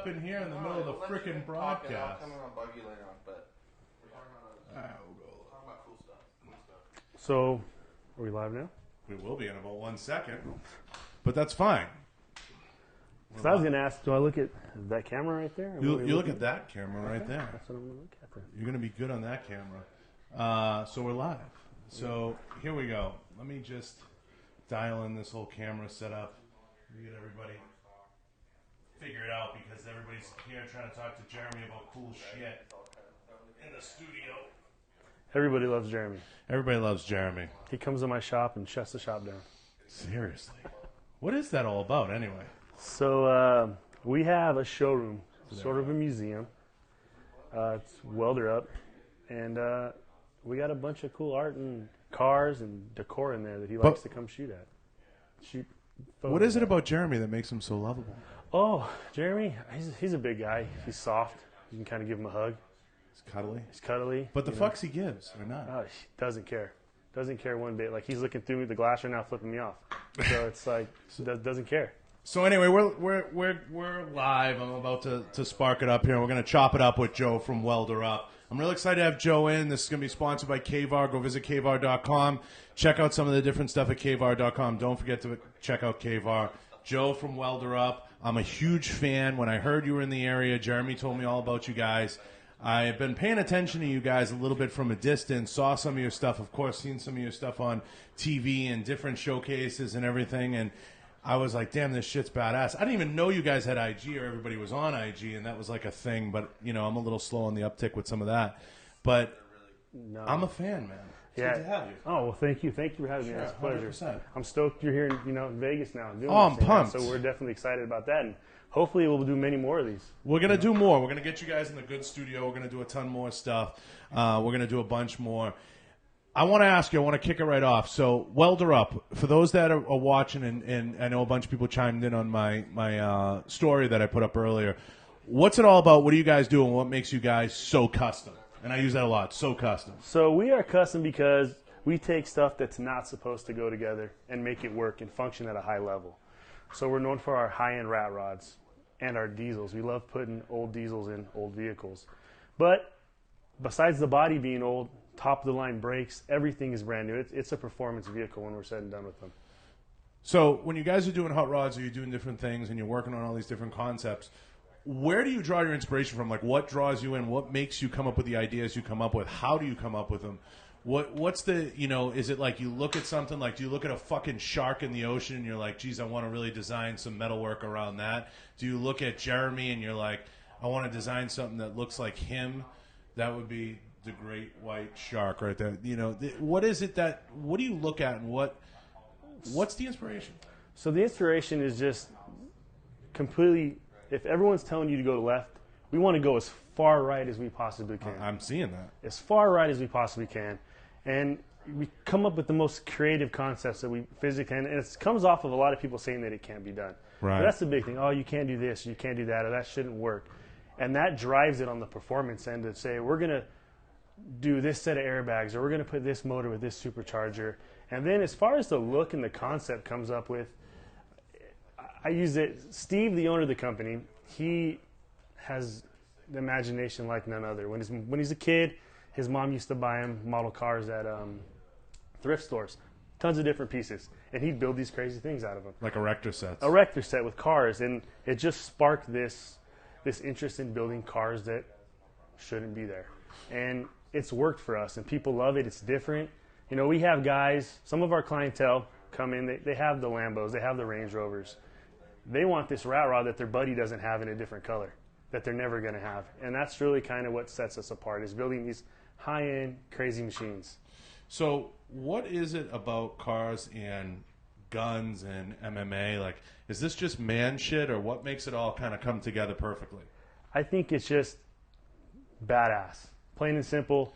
up in here in the middle of the freaking broadcast. I'll come on bug you later on, but we're talking about cool stuff. So, are we live now? We will be in about 1 second, but that's fine. So I was going to ask, do I look at that camera right there? You look at that camera right there. That's what I'm going to look at there. You're going to be good on that camera. So we're live. So here we go. Let me just dial in this whole camera setup. Get everybody figured out because everybody's here trying to talk to Jeremy about cool shit in the studio. Everybody loves Jeremy. Everybody loves Jeremy. He comes to my shop and shuts the shop down. Seriously. What is that all about anyway? So we have a showroom, sort of a museum. It's Welder up. And we got a bunch of cool art and cars and decor in there that he likes to come shoot at. What is it about Jeremy that makes him so lovable? Oh, Jeremy, he's a big guy. He's soft. You can kind of give him a hug. He's cuddly. He's cuddly. But the fucks he gives or not? Oh, he doesn't care. Doesn't care one bit. Like, he's looking through the glass right now, flipping me off. So it's like, doesn't care. So anyway, we're live. I'm about to spark it up here. We're going to chop it up with Joe from Welder Up. I'm really excited to have Joe in. This is going to be sponsored by KVAR. Go visit KVAR.com. Check out some of the different stuff at KVAR.com. Don't forget to check out KVAR. Joe from Welder Up. I'm a huge fan. When I heard you were in the area, Jeremy told me all about you guys. I've been paying attention to you guys a little bit from a distance, saw some of your stuff, of course, seen some of your stuff on TV and different showcases and everything, and I was like, damn, this shit's badass. I didn't even know you guys had IG or everybody was on IG, and that was like a thing, but, you know, I'm a little slow on the uptick with some of that. But I'm a fan, man. It's good to have you. Oh, well, thank you. Thank you for having me. It's a pleasure. 100%. I'm stoked you're here in Vegas now. Doing I'm pumped. So we're definitely excited about that, and hopefully we'll do many more of these. We're going to do more. We're going to get you guys in the good studio. We're going to do a ton more stuff. We're going to do a bunch more. I want to ask you, I want to kick it right off. So, Welder Up, for those that are watching, and I know a bunch of people chimed in on my story that I put up earlier, what's it all about? What do you guys do, and what makes you guys so custom? And I use that a lot, so custom. So we are custom because we take stuff that's not supposed to go together and make it work and function at a high level. So we're known for our high-end rat rods and our diesels. We love putting old diesels in old vehicles. But besides the body being old, top-of-the-line brakes, everything is brand new. It's a performance vehicle when we're said and done with them. So when you guys are doing hot rods or you're doing different things and you're working on all these different concepts, where do you draw your inspiration from? Like, what draws you in? What makes you come up with the ideas you come up with? How do you come up with them? What's the, you know, is it like you look at something, like do you look at a fucking shark in the ocean and you're like, geez, I want to really design some metalwork around that? Do you look at Jeremy and you're like, I want to design something that looks like him? That would be the great white shark right there. You know, what is it that, what do you look at and what's the inspiration? So the inspiration is just completely, if everyone's telling you to go left, we want to go as far right as we possibly can. I'm seeing that. As far right as we possibly can. And we come up with the most creative concepts that we physically can. And it comes off of a lot of people saying that it can't be done. Right. But that's the big thing. Oh, you can't do this, you can't do that, or that shouldn't work. And that drives it on the performance end to say, we're going to do this set of airbags, or we're going to put this motor with this supercharger. And then as far as the look and the concept comes up with, I use it. Steve, the owner of the company, he has the imagination like none other. When he's a kid, his mom used to buy him model cars at thrift stores, tons of different pieces, and he'd build these crazy things out of them. Like erector sets. A erector set with cars, and it just sparked this interest in building cars that shouldn't be there. And it's worked for us, and people love it. It's different. You know, we have guys, some of our clientele come in, they have the Lambos, they have the Range Rovers. They want this rat rod that their buddy doesn't have in a different color, that they're never going to have. And that's really kind of what sets us apart, is building these high-end, crazy machines. So what is it about cars and guns and MMA? Like, is this just man shit, or what makes it all kind of come together perfectly? I think it's just badass. Plain and simple,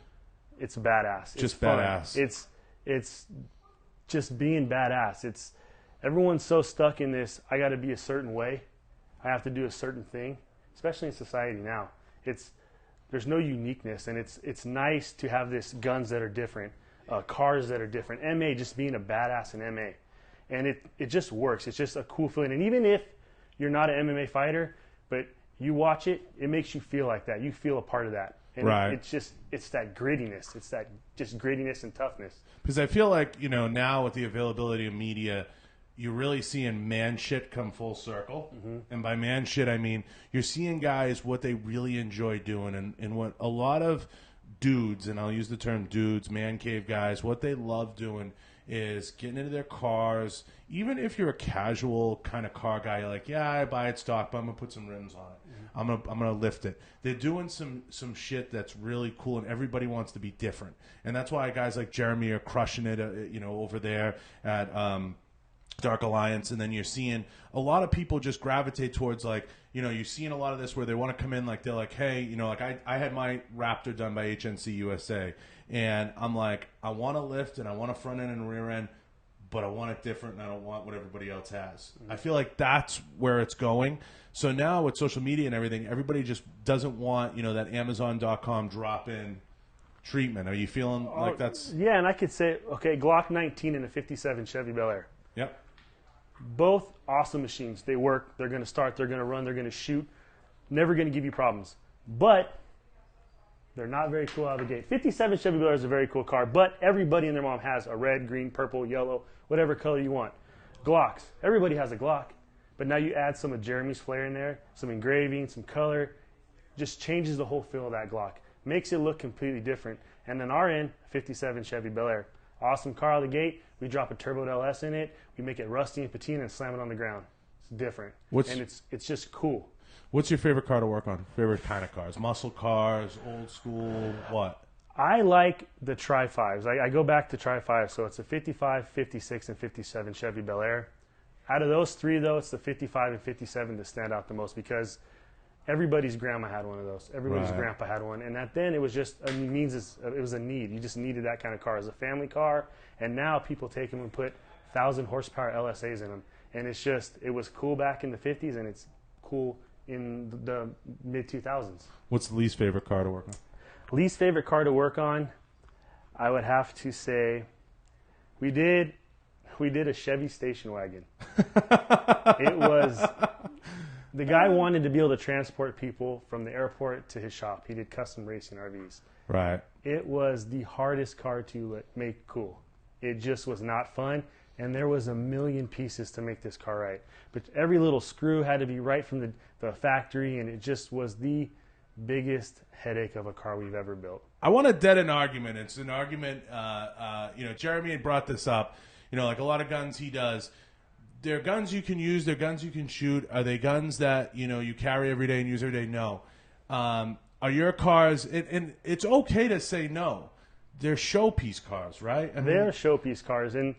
it's badass. Just it's fun. badass. It's just being badass. It's everyone's so stuck in this, I got to be a certain way. I have to do a certain thing, especially in society now. There's no uniqueness, and it's nice to have this guns that are different, cars that are different. MA, just being a badass in MA. And it just works. It's just a cool feeling. And even if you're not an MMA fighter, but You watch it, it makes you feel like that. You feel a part of that. And Right. it's that grittiness. It's that just grittiness and toughness. Because I feel like, you know, now with the availability of media, you're really seeing man shit come full circle. And by man shit, I mean you're seeing guys what they really enjoy doing, and what a lot of dudes, and I'll use the term dudes, man cave guys, what they love doing is getting into their cars. Even if you're a casual kind of car guy, you're like, yeah, I buy it stock, but I'm gonna put some rims on it. I'm gonna lift it. They're doing some shit that's really cool, and everybody wants to be different. And that's why guys like Jeremy are crushing it, you know, over there at Dark Alliance. And then you're seeing a lot of people just gravitate towards, like, you know, you're seeing a lot of this where they want to come in, like, they're like, hey, you know, like I had my Raptor done by HNC USA, and I'm like, I want to lift and I want a front end and rear end, but I want it different and I don't want what everybody else has. I feel like that's where it's going. So now with social media and everything, everybody just doesn't want, you know, that Amazon.com drop-in treatment. Are you feeling like that's... Yeah, and I could say, okay, Glock 19 and a 57 Chevy Bel Air. Yep. Both awesome machines. They work. They're going to start. They're going to run. They're going to shoot. Never going to give you problems. But they're not very cool out of the gate. 57 Chevy Bel Air is a very cool car, but everybody and their mom has a red, green, purple, yellow, whatever color you want. Glocks. Everybody has a Glock. But now you add some of Jeremy's flair in there, some engraving, some color. Just changes the whole feel of that Glock. Makes it look completely different. And then our end, 57 Chevy Bel Air. Awesome car out of the gate. We drop a turbo LS in it. We make it rusty and patina and slam it on the ground. It's different. And it's just cool. What's your favorite car to work on? Favorite kind of cars? Muscle cars, old school, what? I like the Tri-5s. I go back to Tri-5. So it's a 55, 56, and 57 Chevy Bel Air. Out of those three, though, it's the 55 and 57 that stand out the most because everybody's grandma had one of those. Everybody's grandpa had one. And then it was just it was a need. You just needed that kind of car as a family car. And now people take them and put 1,000 horsepower LSAs in them. And it was cool back in the 50s, and it's cool in the mid-2000s. What's the least favorite car to work on? Least favorite car to work on, I would have to say, we did a Chevy station wagon. It was, the guy wanted to be able to transport people from the airport to his shop. He did custom racing RVs. Right. It was the hardest car to make cool. It just was not fun, and there was a million pieces to make this car right. But every little screw had to be right from the factory, and it just was the biggest headache of a car we've ever built. I want to dead an argument. It's an argument, you know, Jeremy had brought this up. You know, like a lot of guns he does, they're guns you can use, they're guns you can shoot. Are they guns that, you know, you carry every day and use every day? No. Are your cars, and it's okay to say no, they're showpiece cars, right? They're showpiece cars, and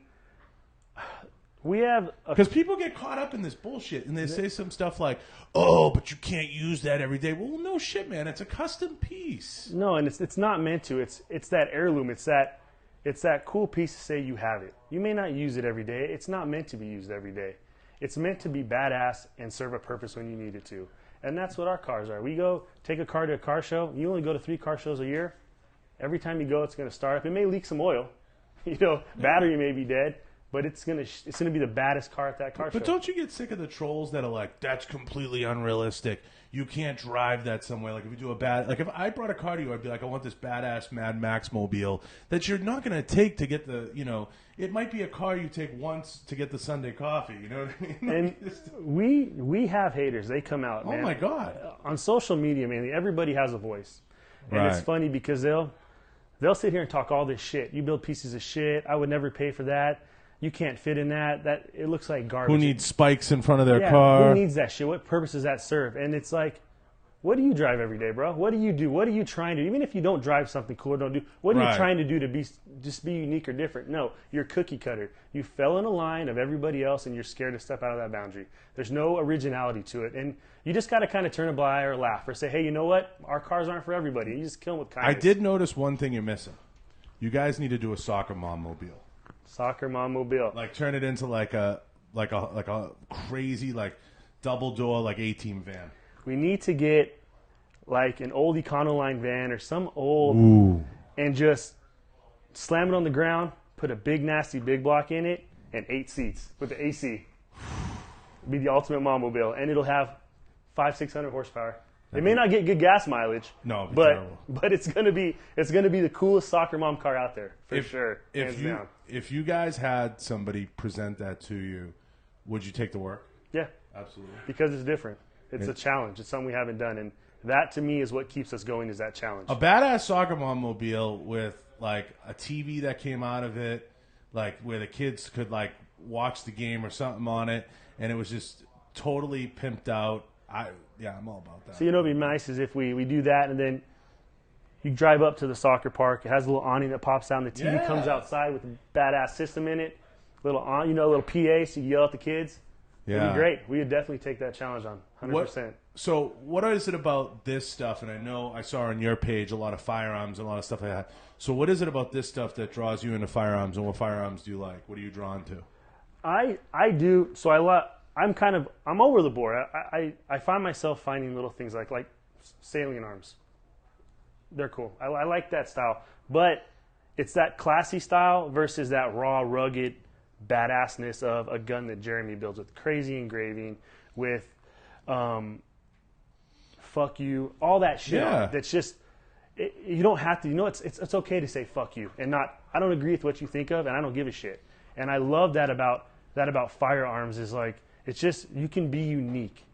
we have... Because people get caught up in this bullshit, and they say some stuff like, oh, but you can't use that every day. Well, no shit, man. It's a custom piece. No, and it's not meant to. It's that heirloom. It's that cool piece to say you have it. You may not use it every day. It's not meant to be used every day. It's meant to be badass and serve a purpose when you need it to. And that's what our cars are. We go take a car to a car show. You only go to 3 car shows a year. Every time you go, it's going to start up. It may leak some oil. You know, battery may be dead. But it's gonna be the baddest car at that car show. But don't you get sick of the trolls that are like, that's completely unrealistic. You can't drive that somewhere. Like if you do if I brought a car to you, I'd be like, I want this badass Mad Max mobile that you're not gonna take to get the, you know, it might be a car you take once to get the Sunday coffee. You know what I mean? And we have haters. They come out, man. Oh my God. On social media, mainly, everybody has a voice, and Right. it's funny because they'll sit here and talk all this shit. You build pieces of shit. I would never pay for that. You can't fit in that. That it looks like garbage. Who needs spikes in front of their car? Who needs that shit? What purpose does that serve? And it's like, what do you drive every day, bro? What do you do? What are you trying to do? Even if you don't drive something cool or don't do, what are you trying to do to be unique or different? No, you're cookie cutter. You fell in a line of everybody else, and you're scared to step out of that boundary. There's no originality to it, and you just got to kind of turn a blind eye or laugh or say, hey, you know what? Our cars aren't for everybody. You just kill them with kindness. I did notice one thing you're missing. You guys need to do a soccer mom mobile. Soccer mom mobile. Like turn it into like a crazy like double door like A-team van. We need to get like an old Econoline van or some old and just slam it on the ground, put a big nasty big block in it, and 8 seats with the AC. It'll be the ultimate mom mobile, and it'll have 500-600 horsepower. It may not get good gas mileage, No, it'd be but terrible. it's gonna be the coolest soccer mom car out there for sure. If you guys had somebody present that to you, would you take the work? Yeah, Absolutely. because it's different. It's a challenge. It's something we haven't done, and that to me is what keeps us going. Is that challenge? A badass soccer mom mobile with like a TV that came out of it, like where the kids could like watch the game or something on it, and it was just totally pimped out. I'm all about that. So it'd be nice is if we do that, and then you drive up to the soccer park. It has a little awning that pops down. The TV comes outside with a badass system in it. A little PA, so you yell at the kids. It'd be great. We would definitely take that challenge on, 100%. So what is it about this stuff? And I know I saw on your page a lot of firearms and a lot of stuff like that. So what is it about this stuff that draws you into firearms, and what firearms do you like? What are you drawn to? I do. So I'm over the board. I find myself finding little things like salient arms. They're cool. I like that style, but it's that classy style versus that raw, rugged badassness of a gun that Jeremy builds with crazy engraving, with fuck you, all that shit. Yeah. That's just you don't have to. It's okay to say fuck you and not. I don't agree with what you think of, and I don't give a shit. And I love that about firearms is like it's just you can be unique,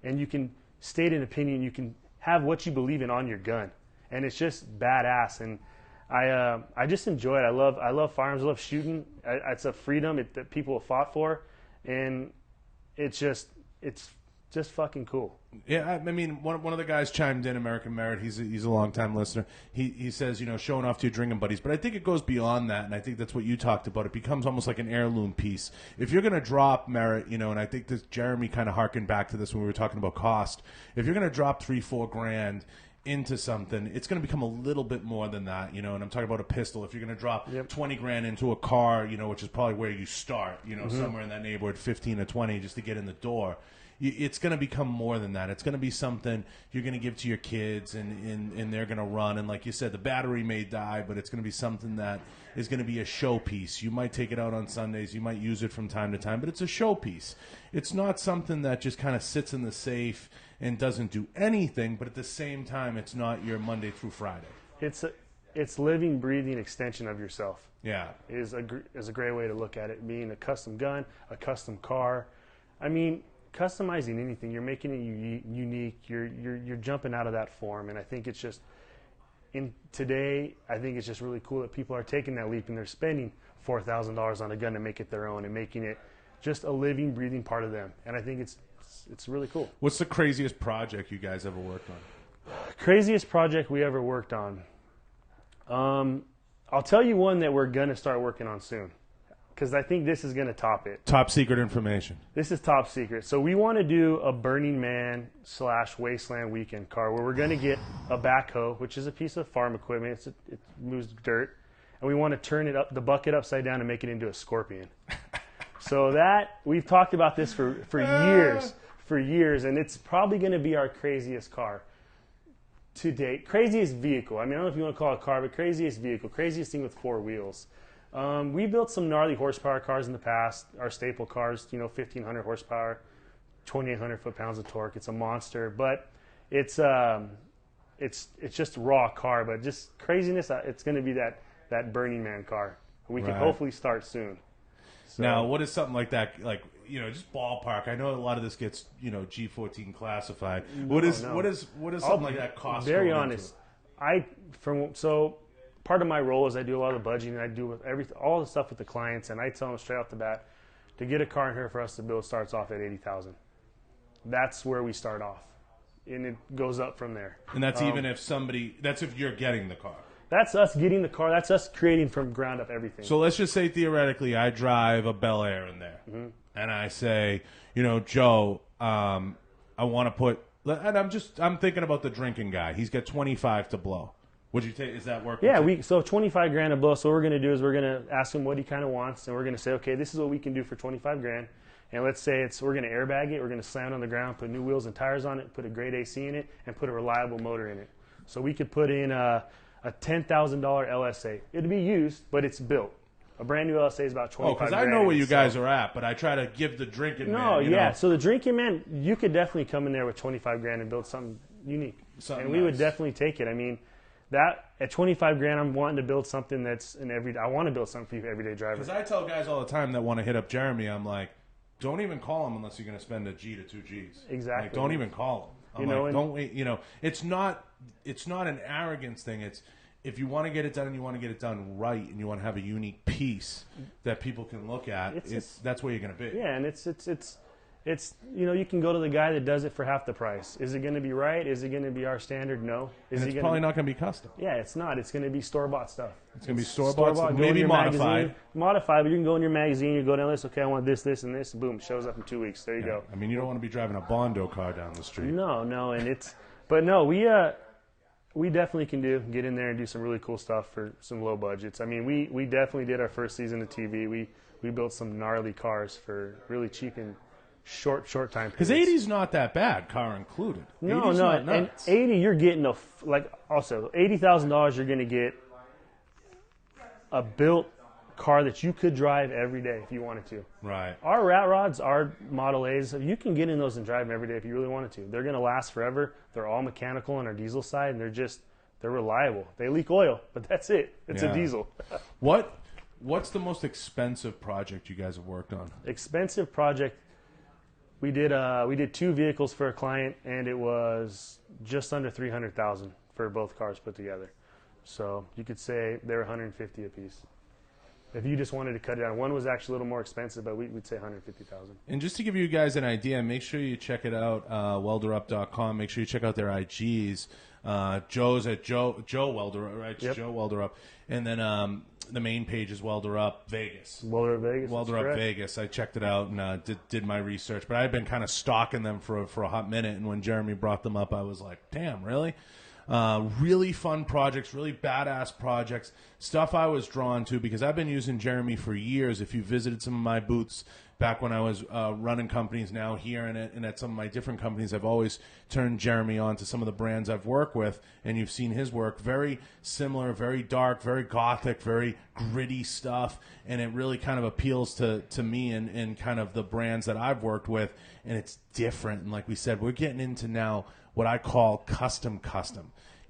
and you can state an opinion. You can have what you believe in on your gun, and it's just badass. And I just enjoy it. I love firearms. I love shooting. It's a freedom that people have fought for, and it's just fucking cool. Yeah, I mean, one of the guys chimed in, American Merit. He's a longtime listener. He says, showing off to your drinking buddies, but I think it goes beyond that, and I think that's what you talked about. It becomes almost like an heirloom piece. If you're going to drop Merit, and I think this Jeremy kind of harkened back to this when we were talking about cost. If you're going to drop $3-4 grand into something, it's going to become a little bit more than that, and I'm talking about a pistol. If you're going to drop 20 grand into a car, which is probably where you start, somewhere in that neighborhood, 15 or 20 just to get in the door. It's going to become more than that. It's going to be something you're going to give to your kids, and they're going to run. And like you said, the battery may die, but it's going to be something that is going to be a showpiece. You might take it out on Sundays. You might use it from time to time, but it's a showpiece. It's not something that just kind of sits in the safe and doesn't do anything, but at the same time, it's not your Monday through Friday. It's living, breathing extension of yourself. Yeah. Is a great way to look at it. Being a custom gun, a custom car. I mean, customizing anything, you're making it unique. You're jumping out of that form, and I think it's just today. I think it's just really cool that people are taking that leap and they're spending $4,000 on a gun to make it their own and making it just a living, breathing part of them. And I think it's really cool. What's the craziest project you guys ever worked on? Craziest project we ever worked on. I'll tell you one that we're gonna start working on soon, because I think this is going to top it. Top secret information. This is top secret. So we want to do a Burning Man / Wasteland weekend car where we're going to get a backhoe, which is a piece of farm equipment. It moves dirt. And we want to turn the bucket upside down and make it into a scorpion. So we've talked about this for years, and it's probably going to be our craziest car to date. Craziest vehicle. I mean, I don't know if you want to call it a car, but craziest vehicle. Craziest thing with 4 wheels. We built some gnarly horsepower cars in the past. Our staple cars, 1,500 horsepower, 2,800 foot-pounds of torque. It's a monster, but it's just a raw car. But just craziness. It's going to be that Burning Man car. We can hopefully start soon. So, now, what is something like that? Like just ballpark. I know a lot of this gets G14 classified. What is something like that cost? Very honest. Part of my role is I do a lot of the budgeting. I do all the stuff with the clients, and I tell them straight off the bat, to get a car in here for us to build starts off at $80,000. That's where we start off, and it goes up from there. And that's even if that's if you're getting the car. That's us getting the car. That's us creating from ground up everything. So let's just say theoretically, I drive a Bel Air in there, and I say, Joe, I want to put, and I'm thinking about the drinking guy. He's got 25 to blow. Would you take? Is that working? Yeah, so 25 grand a blow. So what we're going to do is we're going to ask him what he kind of wants, and we're going to say, okay, this is what we can do for 25 grand. And let's say we're going to airbag it, we're going to slam it on the ground, put new wheels and tires on it, put a great AC in it, and put a reliable motor in it. So we could put in a $10,000 LSA. It'd be used, but it's built. A brand new LSA is about 25 because I know where you guys are at, but I try to give the drinking man, you know. So the drinking man, you could definitely come in there with 25 grand and build something unique. And we would definitely take it. I mean, that at 25 grand, I'm wanting to build something that's I want to build something for you, everyday driver. Because I tell guys all the time that want to hit up Jeremy, I'm like, don't even call him unless you're going to spend a G to 2 Gs. Exactly. Like, don't even call him. Don't wait. You know, it's not an arrogance thing. It's if you want to get it done and you want to get it done right and you want to have a unique piece that people can look at, that's where you're going to be. Yeah, and it's you can go to the guy that does it for half the price. Is it going to be right? Is it going to be our standard? No. It's probably not going to be custom. Yeah, it's not. It's going to be store-bought stuff. It's going to be store-bought, maybe modified. Modified, but you can go in your magazine, you go down this, okay, I want this, this, and this, boom, shows up in 2 weeks. There you go. I mean, you don't want to be driving a Bondo car down the street. No, we definitely can get in there and do some really cool stuff for some low budgets. I mean, we definitely did our first season of TV. We built some gnarly cars for really cheap and short time. Because 80's not that bad, car included. No, and 80 you're getting also $80,000 you're going to get a built car that you could drive every day if you wanted to. Right. Our rat rods, our Model A's, you can get in those and drive them every day if you really wanted to. They're going to last forever. They're all mechanical on our diesel side, and they're reliable. They leak oil, but that's it. It's a diesel. What's the most expensive project you guys have worked on? Expensive project. We did 2 vehicles for a client, and it was just under $300,000 for both cars put together. So you could say they're $150 a piece. If you just wanted to cut it down, one was actually a little more expensive, but we'd say $150,000. And just to give you guys an idea, make sure you check it out, welderup.com. Make sure you check out their IGs. Joe's at Joe Welder, right? Yep. Joe Welder Up. And then the main page is Welder Up Vegas. Welder Up Vegas. Welder Up Vegas. I checked it out and did my research. But I've been kind of stalking them for a hot minute. And when Jeremy brought them up, I was like, damn, really? Really fun projects, really badass projects, stuff I was drawn to because I've been using Jeremy for years. If you visited some of my booths back when I was running companies now here and at some of my different companies, I've always turned Jeremy on to some of the brands I've worked with, and you've seen his work. Very similar, very dark, very gothic, very gritty stuff, and it really kind of appeals to me and kind of the brands that I've worked with, and it's different. And like we said, we're getting into now what I call custom.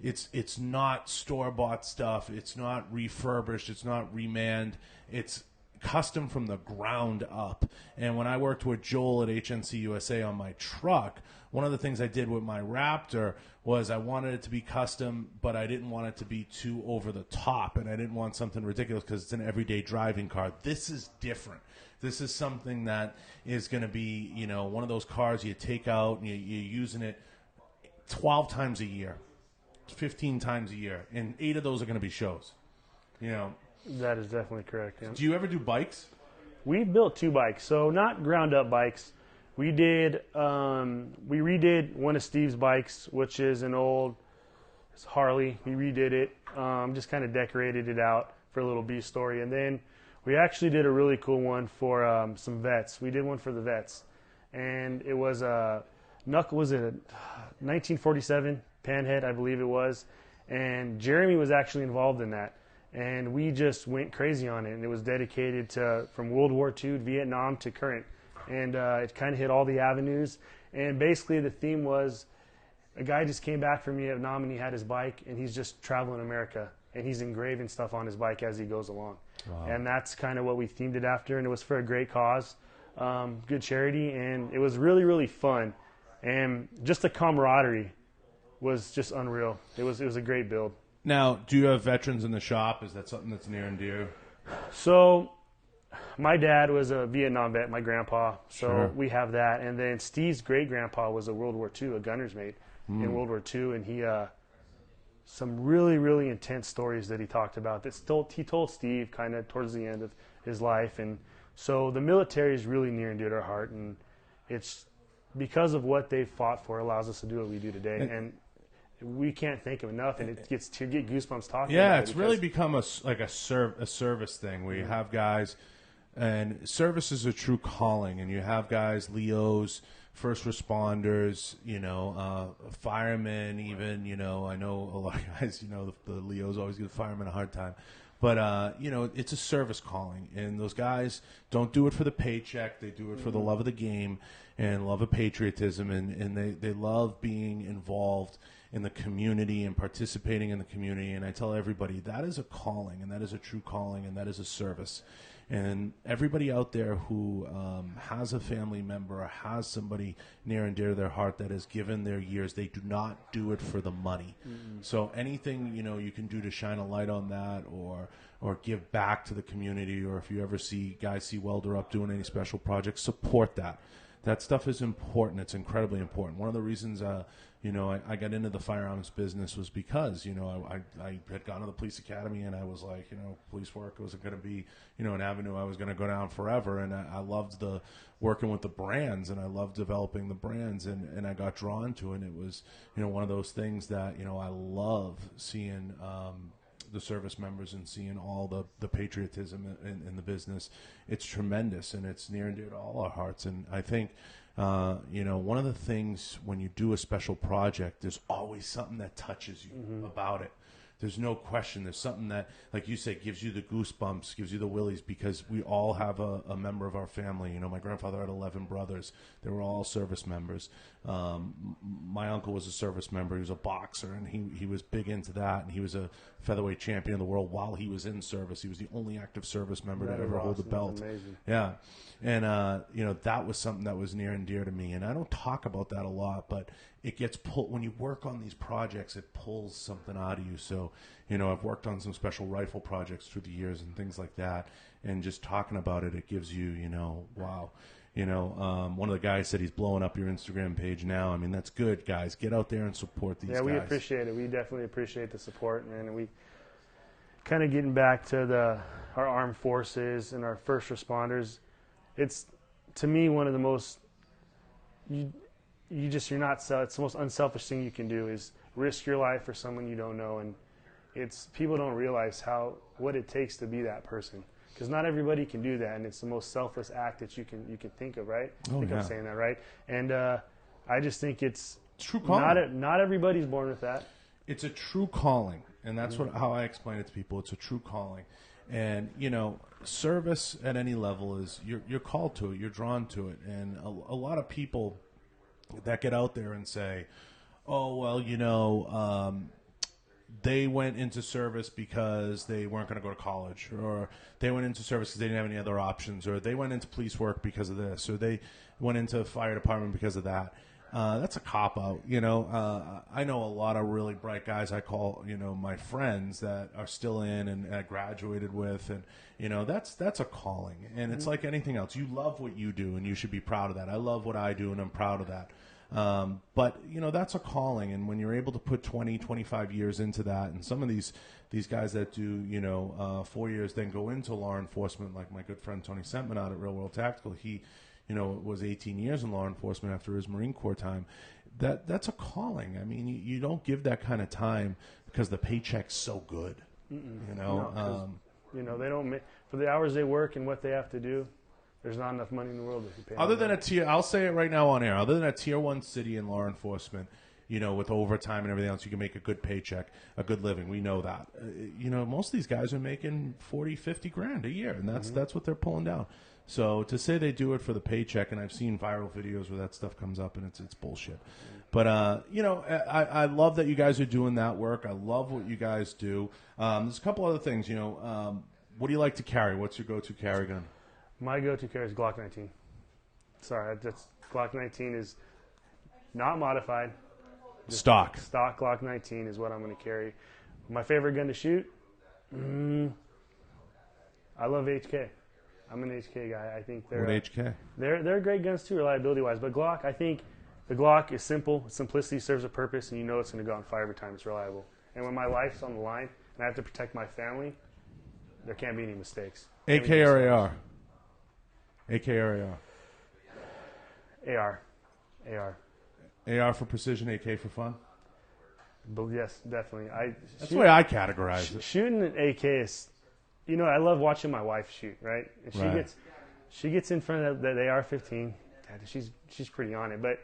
It's not store-bought stuff. It's not refurbished. It's not remanned. It's custom from the ground up. And when I worked with Joel at HNC USA on my truck, one of the things I did with my Raptor was I wanted it to be custom, but I didn't want it to be too over the top, and I didn't want something ridiculous because it's an everyday driving car. This is different. This is something that is going to be, one of those cars you take out and you're using it 12 times a year. 15 times a year, and 8 of those are going to be shows. That is definitely correct. Yeah. Do you ever do bikes? We built 2 bikes, so not ground up bikes. We did we redid one of Steve's bikes, which is an old Harley. We redid it, just kind of decorated it out for a little B story, and then we actually did a really cool one for some vets. We did one for the vets, and it was a 1947 Panhead, I believe it was, and Jeremy was actually involved in that, and we just went crazy on it, and it was dedicated to from World War II, Vietnam to current, and it kind of hit all the avenues, and basically the theme was a guy just came back from Vietnam and he had his bike and he's just traveling America and he's engraving stuff on his bike as he goes along. Wow. And that's kind of what we themed it after, and it was for a great cause, good charity, and it was really, really fun, and just the camaraderie was just unreal. It was a great build. Now, do you have veterans in the shop? Is that something that's near and dear? So, my dad was a Vietnam vet, my grandpa, so Sure. we have that. And then Steve's great-grandpa was a World War II, a gunner's mate in World War II, and he some really, really intense stories that he talked about that he told Steve kind of towards the end of his life. And so the military is really near and dear to our heart, and it's because of what they fought for allows us to do what we do today. And we can't thank him enough, and it gets to get goosebumps talking about it. Yeah, it's really become a service thing where you have guys, and service is a true calling, and you have guys, Leos, first responders, firemen even, I know a lot of guys, the Leos always give firemen a hard time. But, it's a service calling. And those guys don't do it for the paycheck. They do it for the love of the game and love of patriotism. And they love being involved in the community and participating in the community. And I tell everybody that is a calling, and that is a true calling, and that is a service. And everybody out there who has a family member or has somebody near and dear to their heart that has given their years, they do not do it for the money. So anything, you can do to shine a light on that or give back to the community, or if you ever see guys see Welder up doing any special projects, support that. That stuff is important. It's incredibly important. One of the reasons, I got into the firearms business was because, I had gone to the police academy, and I was like, police work wasn't going to be, an avenue I was going to go down forever. And I loved the working with the brands, and I loved developing the brands, and I got drawn to it. And it was, one of those things that, I love seeing, the service members and seeing all the patriotism in the business. It's tremendous, and it's near and dear to all our hearts. And I think, one of the things when you do a special project, there's always something that touches you about it. There's no question. There's something that, like you said, gives you the goosebumps, gives you the willies, because we all have a member of our family. My grandfather had 11 brothers. They were all service members. My uncle was a service member. He was a boxer, and he was big into that, and he was a featherweight champion of the world while he was in service. He was the only active service member to ever hold the belt. Yeah. And, that was something that was near and dear to me. And I don't talk about that a lot, but it gets pulled. When you work on these projects, it pulls something out of you. So, I've worked on some special rifle projects through the years and things like that. And just talking about it, it gives you, wow. One of the guys said he's blowing up your Instagram page now. I mean, that's good, guys. Get out there and support these guys. Yeah, we appreciate it. We definitely appreciate the support, man. And we kind of getting back to our armed forces and our first responders. It's, to me, one of the most, it's the most unselfish thing you can do is risk your life for someone you don't know. And people don't realize what it takes to be that person. Because not everybody can do that, and it's the most selfless act that you can think of, right? I think I'm saying that right. And I just think it's true calling. Not everybody's born with that. It's a true calling, and that's how I explain it to people. It's a true calling, and service at any level is you're called to it, you're drawn to it, and a lot of people that get out there and say, "Oh well, they went into service because they weren't going to go to college, or they went into service because they didn't have any other options, or they went into police work because of this, or they went into fire department because of that." That's a cop-out, I know a lot of really bright guys I call, my friends that are still in and graduated with, and, that's a calling. And it's like anything else. You love what you do, and you should be proud of that. I love what I do, and I'm proud of that. But, that's a calling, and when you're able to put 20, 25 years into that, and some of these guys that do, 4 years then go into law enforcement, like my good friend Tony Sentman out at Real World Tactical, he was 18 years in law enforcement after his Marine Corps time. That's a calling. I mean, you don't give that kind of time because the paycheck's so good. No, they don't make, for the hours they work and what they have to do. There's not enough money in the world to pay. Other than I'll say it right now on air. Other than a tier 1 city in law enforcement, with overtime and everything else, you can make a good paycheck, a good living. We know that. Most of these guys are making 40, 50 grand a year, and that's what they're pulling down. So to say they do it for the paycheck, and I've seen viral videos where that stuff comes up, and it's bullshit. But, I love that you guys are doing that work. I love what you guys do. There's a couple other things, what do you like to carry? What's your go-to carry gun? My go-to carry is Glock 19. Sorry, Glock 19 is not modified. Stock Glock 19 is what I'm going to carry. My favorite gun to shoot? I love HK. I'm an HK guy. I think they're HK. They're great guns too, reliability wise. But Glock, I think the Glock is simple. Simplicity serves a purpose, and it's going to go on fire every time it's reliable. And when my life's on the line and I have to protect my family, there can't be any mistakes. AK or AR? AK or AR? AR. AR for precision, AK for fun? But yes, definitely. That's the way I categorize it. Shooting an AK is, I love watching my wife shoot, right? And she gets in front of the AR-15. She's pretty on it, but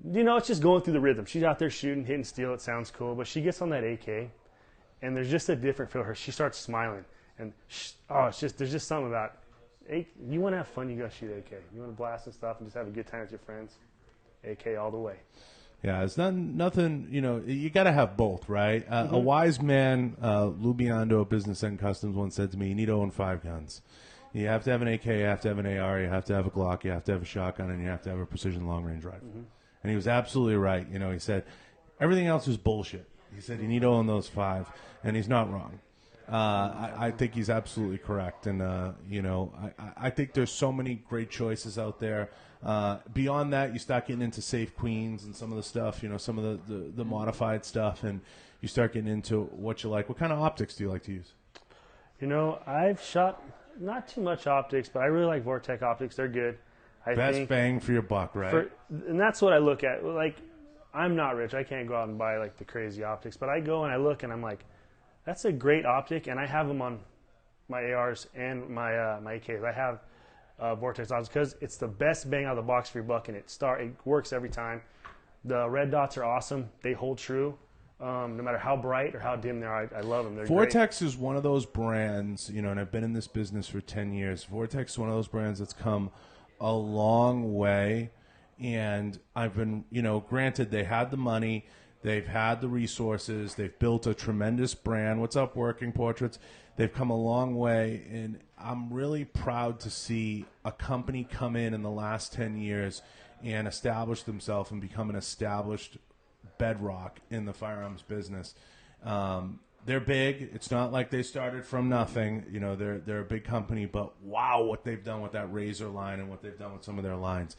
it's just going through the rhythm. She's out there shooting, hitting steel. It sounds cool, but she gets on that AK, and there's just a different feel. She starts smiling, and it's just there's just something about. You want to have fun, you go shoot AK. You want to blast and stuff and just have a good time with your friends, AK all the way. Yeah, it's nothing, you got to have both, right? A wise man, Lou Biondo of Business End Customs, once said to me, you need to own 5 guns. You have to have an AK, you have to have an AR, you have to have a Glock, you have to have a shotgun, and you have to have a precision long-range rifle. And he was absolutely right. He said, everything else is bullshit. He said, you need to own those 5, and he's not wrong. I think he's absolutely correct. And, I think there's so many great choices out there. Beyond that, you start getting into Safe Queens and some of the stuff, some of the modified stuff, and you start getting into what you like. What kind of optics do you like to use? I've shot not too much optics, but I really like Vortex optics. They're good. Best bang for your buck, right? And that's what I look at. Like, I'm not rich. I can't go out and buy, like, the crazy optics. But I go and I look, and I'm like, that's a great optic, and I have them on my ARs and my AKs. I have Vortex optics because it's the best bang out of the box for your buck, and it works every time. The red dots are awesome. They hold true. No matter how bright or how dim they are, I love them. They're Vortex great. is one of those brands, and I've been in this business for 10 years. Vortex is one of those brands that's come a long way, and I've been, granted they had the money, they've had the resources, they've built a tremendous brand. What's up, Working Portraits? They've come a long way, and I'm really proud to see a company come in the last 10 years and establish themselves and become an established bedrock in the firearms business. They're big. It's not like they started from nothing. They're a big company, but wow, what they've done with that Razor line and what they've done with some of their lines.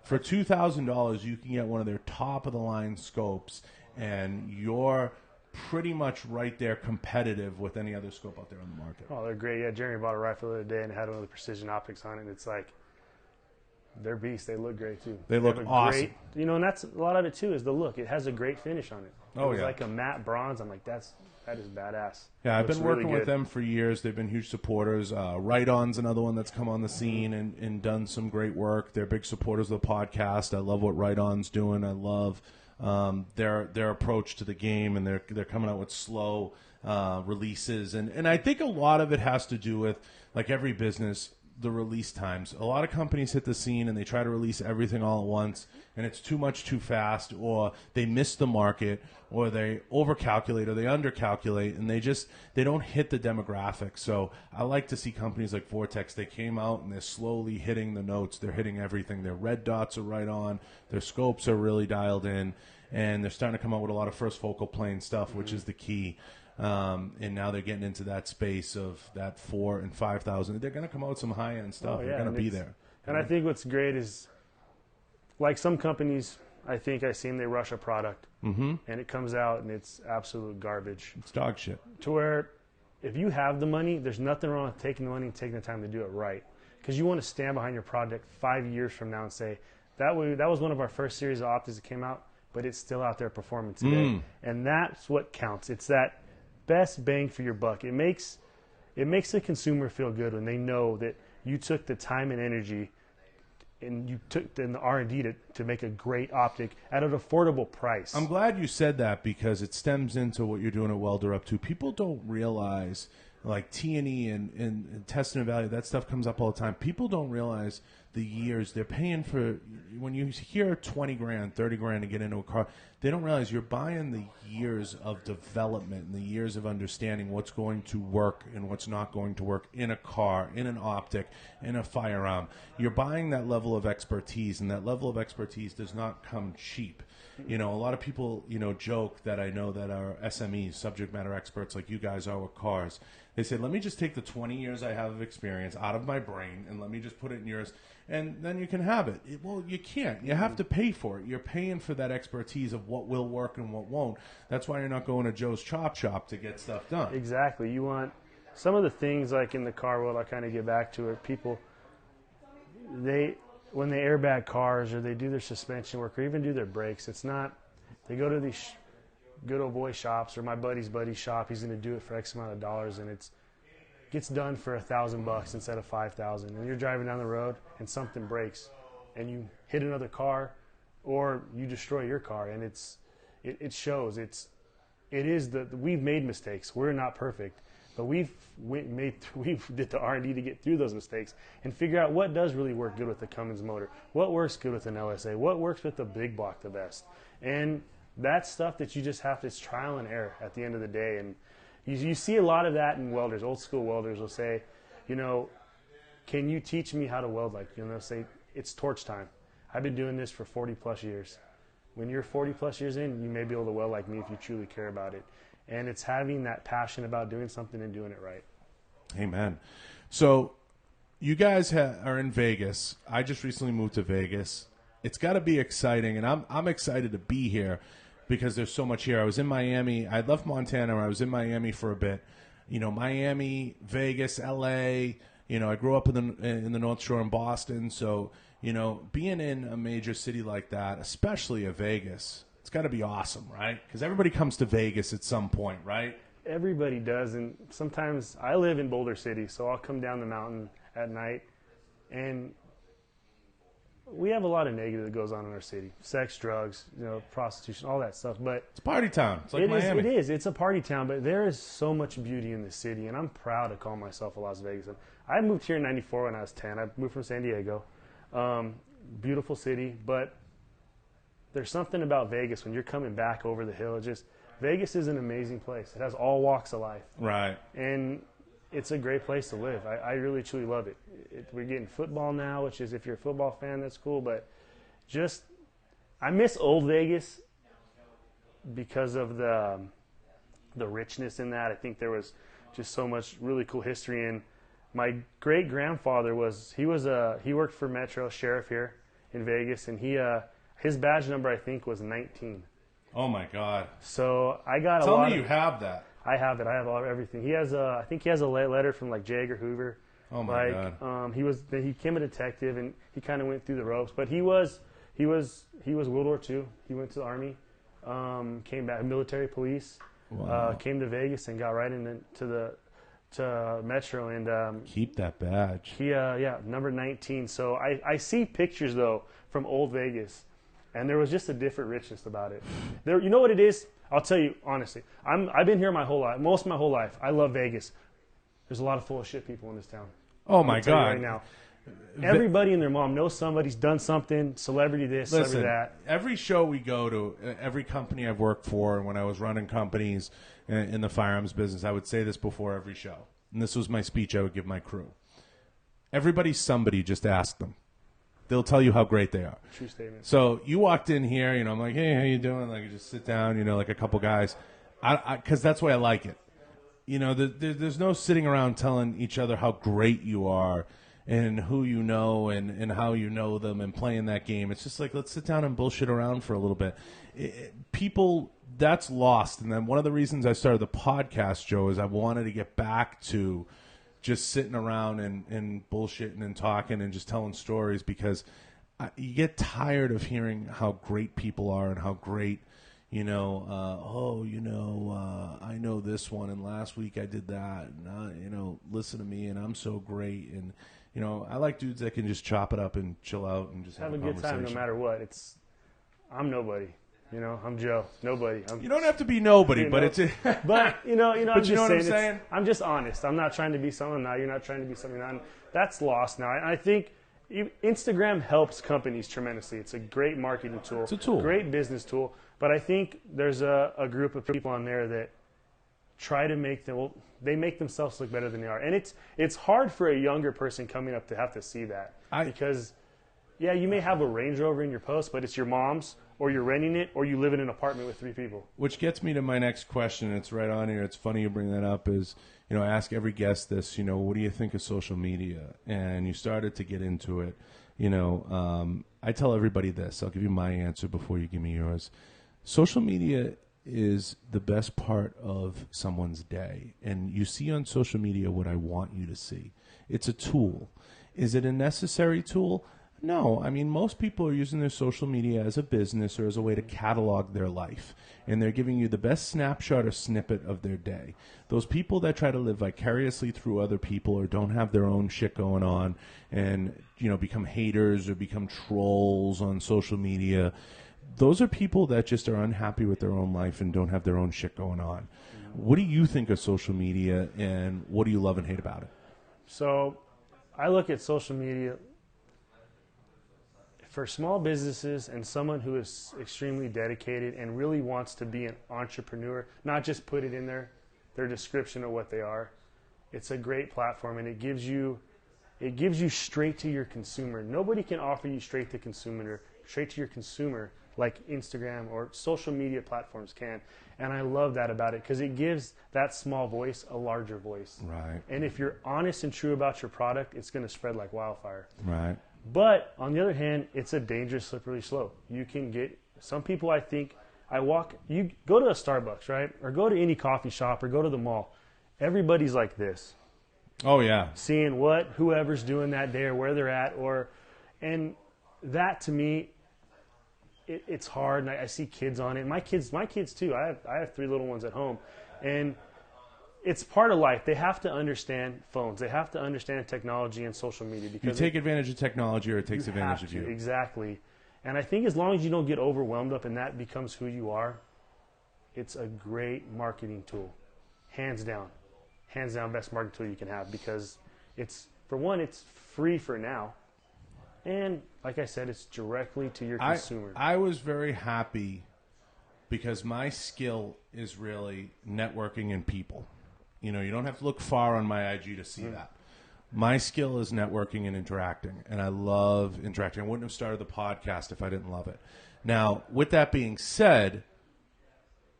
For $2,000, you can get one of their top-of-the-line scopes, and you're pretty much right there competitive with any other scope out there on the market. Oh, they're great. Yeah, Jeremy bought a rifle the other day and had one of the precision optics on it, and it's like, they're beasts. They look great, too. They look awesome. Great, and that's a lot of it, too, is the look. It has a great finish on it. It's like a matte bronze. I'm like, that is badass. Yeah, I've been working with them for years. They've been huge supporters. Riton's another one that's come on the scene and done some great work. They're big supporters of the podcast. I love what Riton's doing. I love their approach to the game, and they're coming out with slow releases. And I think a lot of it has to do with, like every business, the release times. A lot of companies hit the scene and they try to release everything all at once, and it's too much too fast, or they miss the market, or they overcalculate or they undercalculate, and they don't hit the demographic. So I like to see companies like Vortex. They came out and they're slowly hitting the notes. They're hitting everything. Their red dots are right on. Their scopes are really dialed in, and they're starting to come out with a lot of first focal plane stuff, which is the key. And now they're getting into that space of that 4,000 and 5,000. They're going to come out with some high-end stuff. They're going to be there. And I think what's great is, like some companies, I think I've seen they rush a product, and it comes out and it's absolute garbage. It's dog shit. To where if you have the money, there's nothing wrong with taking the money and taking the time to do it right. Because you want to stand behind your project 5 years from now and say, that was one of our first series of optics that came out, but it's still out there performing today. And that's what counts. It's that best bang for your buck. It makes the consumer feel good when they know that you took the time and energy and you took the R&D to make a great optic at an affordable price. I'm glad you said that, because it stems into what you're doing at Welder up to. People don't realize, like T&E and test and evaluate, that stuff comes up all the time. People don't realize the years they're paying for. When you hear 20 grand, 30 grand to get into a car, they don't realize you're buying the years of development and the years of understanding what's going to work and what's not going to work in a car, in an optic, in a firearm. You're buying that level of expertise, and that level of expertise does not come cheap. A lot of people, joke that I know that are SMEs, subject matter experts like you guys are with cars. They say, let me just take the 20 years I have of experience out of my brain and let me just put it in yours, and then you can have it. Well, you can't. You have to pay for it. You're paying for that expertise of what will work and what won't. That's why you're not going to Joe's Chop Shop to get stuff done. Exactly. You want some of the things, like in the car world, I'll kind of get back to it. People, when they airbag cars or they do their suspension work or even do their brakes, it's not, they go to these good old boy shops or my buddy's shop, he's going to do it for X amount of dollars, and it gets done for $1,000 instead of $5,000. And you're driving down the road and something breaks and you hit another car or you destroy your car, and it shows. it is we've made mistakes. We're not perfect, but we've did the R&D to get through those mistakes and figure out what does really work good with the Cummins motor, what works good with an LSA, what works with the big block the best. And that's stuff that you just have to, it's trial and error at the end of the day. And you see a lot of that in welders. Old school welders will say, you know, can you teach me how to weld? Like, you know, say it's torch time. I've been doing this for 40 plus years. When you're 40 plus years in, you may be able to weld like me if you truly care about it. And it's having that passion about doing something and doing it right. Amen. So you guys are in Vegas. I just recently moved to Vegas. It's got to be exciting, and I'm excited to be here because there's so much here. I was in Miami. I left Montana. I was in Miami for a bit. You know, Miami, Vegas, L.A., you know, I grew up in the North Shore in Boston. So, you know, being in a major city like that, especially a Vegas, it's got to be awesome, right? Because everybody comes to Vegas at some point, right? Everybody does. And sometimes I live in Boulder City, so I'll come down the mountain at night. And we have a lot of negative that goes on in our city. Sex, drugs, you know, prostitution, all that stuff. But it's party town. It's like Miami. It is. It's a party town, but there is so much beauty in the city, and I'm proud to call myself a Las Vegas. I moved here in '94 when I was 10. I moved from San Diego. Beautiful city, but there's something about Vegas when you're coming back over the hill. Vegas is an amazing place. It has all walks of life. Right. And it's a great place to live. I really, truly love it. We're getting football now, which is, if you're a football fan, that's cool. But I miss old Vegas because of the richness in that. I think there was just so much really cool history. And my great-grandfather he worked for Metro Sheriff here in Vegas, and his badge number, I think, was 19. Oh, my God. So I got Tell me you have that. I have it. I have everything. I think he has a letter from like J. Edgar Hoover. Oh my God. He became a detective, and he kind of went through the ropes. But he was World War II. He went to the Army, came back, military police. Wow. Came to Vegas and got right into to Metro, and keep that badge. Number 19. So I see pictures though from old Vegas, and there was just a different richness about it. You know what it is? I'll tell you honestly. I've been here most of my whole life. I love Vegas. There's a lot of full of shit people in this town. Oh my God! Right now, everybody and their mom knows somebody's done something. Celebrity this, celebrity that. Every show we go to, every company I've worked for, and when I was running companies in the firearms business, I would say this before every show, and this was my speech I would give my crew. Somebody just ask them. They'll tell you how great they are. True statement. So you walked in here, you know, I'm like, hey, how you doing? Like, you just sit down, you know, like a couple guys. Because that's the way I like it. You know, there's no sitting around telling each other how great you are and who you know and how you know them and playing that game. It's just like, let's sit down and bullshit around for a little bit. People, that's lost. And then one of the reasons I started the podcast, Joe, is I wanted to get back to just sitting around and bullshitting and talking and just telling stories, because you get tired of hearing how great people are and how great, you know, I know this one, and last week I did that, and, you know, listen to me, and I'm so great. And, you know, I like dudes that can just chop it up and chill out and just have a good time no matter what. I'm nobody. You know, I'm Joe. Nobody. You don't have to be nobody, but it's. But you know, I'm just saying, I'm saying. I'm just honest. I'm not trying to be someone now. You're not trying to be something now. That's lost now. I think Instagram helps companies tremendously. It's a great marketing tool. It's a tool. Great business tool. But I think there's a group of people on there that try to make themselves look better than they are, and it's hard for a younger person coming up to have to see that, because you may have a Range Rover in your post, but it's your mom's, or you're renting it, or you live in an apartment with 3 people. Which gets me to my next question. It's right on here. It's funny you bring that up. Is, you know, I ask every guest this, you know, what do you think of social media? And you started to get into it. You know, I tell everybody this. I'll give you my answer before you give me yours. Social media is the best part of someone's day. And you see on social media what I want you to see. It's a tool. Is it a necessary tool? No. I mean, most people are using their social media as a business or as a way to catalog their life. And they're giving you the best snapshot or snippet of their day. Those people that try to live vicariously through other people or don't have their own shit going on and, you know, become haters or become trolls on social media, those are people that just are unhappy with their own life and don't have their own shit going on. What do you think of social media, and what do you love and hate about it? So I look at social media for small businesses and someone who is extremely dedicated and really wants to be an entrepreneur, not just put it in their description of what they are. It's a great platform, and it gives you straight to your consumer. Nobody can offer you straight to your consumer like Instagram or social media platforms can. And I love that about it because it gives that small voice a larger voice. Right. And if you're honest and true about your product, it's going to spread like wildfire. Right. But on the other hand, it's a dangerous, slippery slope. You can get some people. I think you go to a Starbucks, right, or go to any coffee shop, or go to the mall. Everybody's like this. Oh yeah. Seeing whoever's doing that day or where they're at, and that to me, it's hard. And I see kids on it. My kids too. I have 3 little ones at home, and it's part of life. They have to understand phones. They have to understand technology and social media. Because you take advantage of technology, or it takes advantage of you. Exactly. And I think as long as you don't get overwhelmed up and that becomes who you are, it's a great marketing tool. Hands down. Hands down, best marketing tool you can have, because it's free for now. And like I said, it's directly to your consumer. I was very happy because my skill is really networking and people. You know, you don't have to look far on my IG to see that. My skill is networking and interacting, and I love interacting. I wouldn't have started the podcast if I didn't love it. Now, with that being said,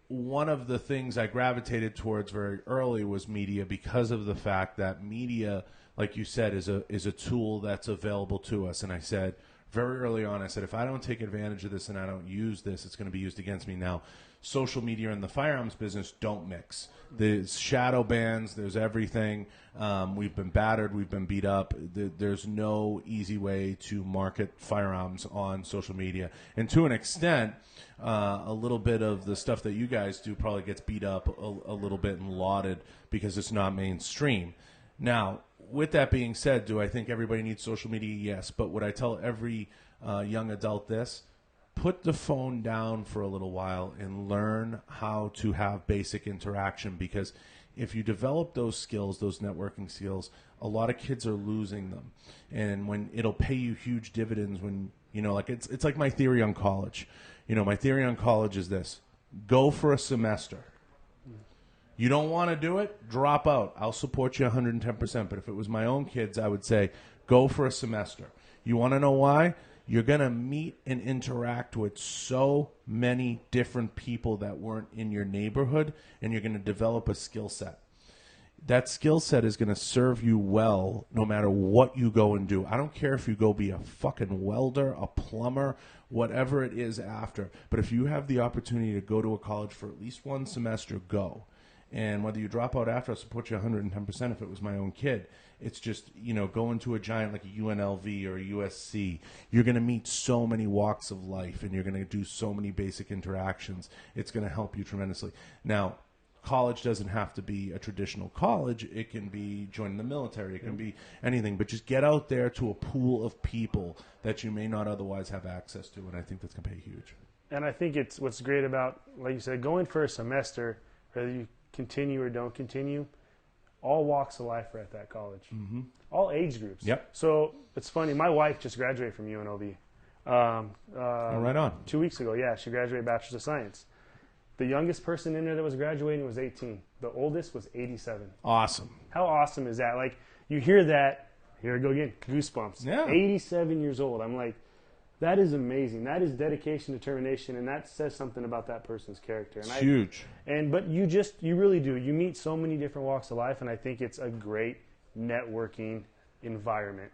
one of the things I gravitated towards very early was media, because of the fact that media, like you said, is a tool that's available to us. And I said very early on, I said, if I don't take advantage of this and I don't use this, it's going to be used against me. Now, social media and the firearms business don't mix. There's shadow bans. There's everything. We've been battered. We've been beat up. There's no easy way to market firearms on social media. And to an extent, a little bit of the stuff that you guys do probably gets beat up a little bit and lauded because it's not mainstream. Now, with that being said, do I think everybody needs social media? Yes. But would I tell every young adult this? Put the phone down for a little while and learn how to have basic interaction, because if you develop those skills, those networking skills, a lot of kids are losing them. And when it'll pay you huge dividends when, you know, like it's like my theory on college. You know, my theory on college is this: go for a semester. You don't want to do it, drop out. I'll support you 110%. But if it was my own kids, I would say go for a semester. You want to know why? You're going to meet and interact with so many different people that weren't in your neighborhood, and you're going to develop a skill set. That skill set is going to serve you well no matter what you go and do. I don't care if you go be a fucking welder, a plumber, whatever it is after. But if you have the opportunity to go to a college for at least one semester, go. And whether you drop out after, I'll support you 110% if it was my own kid. It's just, you know, going to a giant like a UNLV or a USC, you're going to meet so many walks of life, and you're going to do so many basic interactions. It's going to help you tremendously. Now, college doesn't have to be a traditional college. It can be joining the military. It can be anything. But just get out there to a pool of people that you may not otherwise have access to, and I think that's going to pay huge. And I think it's what's great about, like you said, going for a semester, whether you continue or don't continue, all walks of life are at that college. Mm-hmm. All age groups. Yep. So it's funny. My wife just graduated from UNLV. Right on. 2 weeks ago, yeah. She graduated Bachelor's of Science. The youngest person in there that was graduating was 18. The oldest was 87. Awesome. How awesome is that? Like, you hear that, here we go again, goosebumps. Yeah. 87 years old. I'm like, that is amazing. That is dedication, determination, and that says something about that person's character. And Huge. But you really do. You meet so many different walks of life, and I think it's a great networking environment.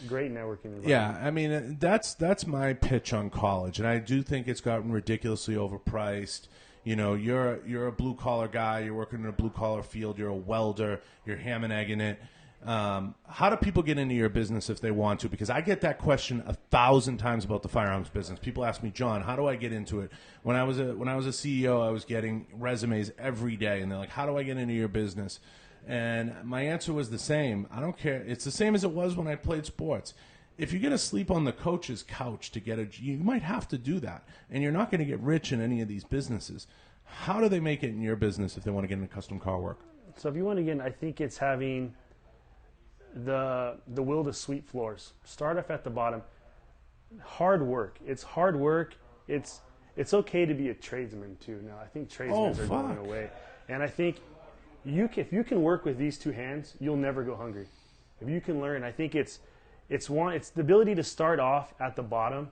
Great networking environment. Yeah, I mean, that's my pitch on college, and I do think it's gotten ridiculously overpriced. You know, you're a blue-collar guy, you're working in a blue-collar field, you're a welder, you're ham and egging it. How do people get into your business if they want to? Because I get that question 1,000 times about the firearms business. People ask me, John, how do I get into it? When I was a CEO, I was getting resumes every day, and they're like, how do I get into your business? And my answer was the same. I don't care. It's the same as it was when I played sports. if you're going to sleep on the coach's couch to get you might have to do that. And you're not going to get rich in any of these businesses. How do they make it in your business if they want to get into custom car work? So if you want to get, I think it's having the will to sweep floors. Start off at the bottom. Hard work. It's hard work. It's okay to be a tradesman too. Now I think tradesmen are going away, and I think if you can work with these two hands, you'll never go hungry. If you can learn, I think it's the ability to start off at the bottom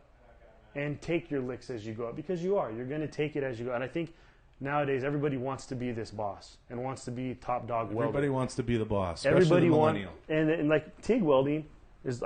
and take your licks as you go up, because you're going to take it as you go. And I think nowadays everybody wants to be this boss and wants to be top dog welder. Everybody wants to be the boss. Everybody wants, and like TIG welding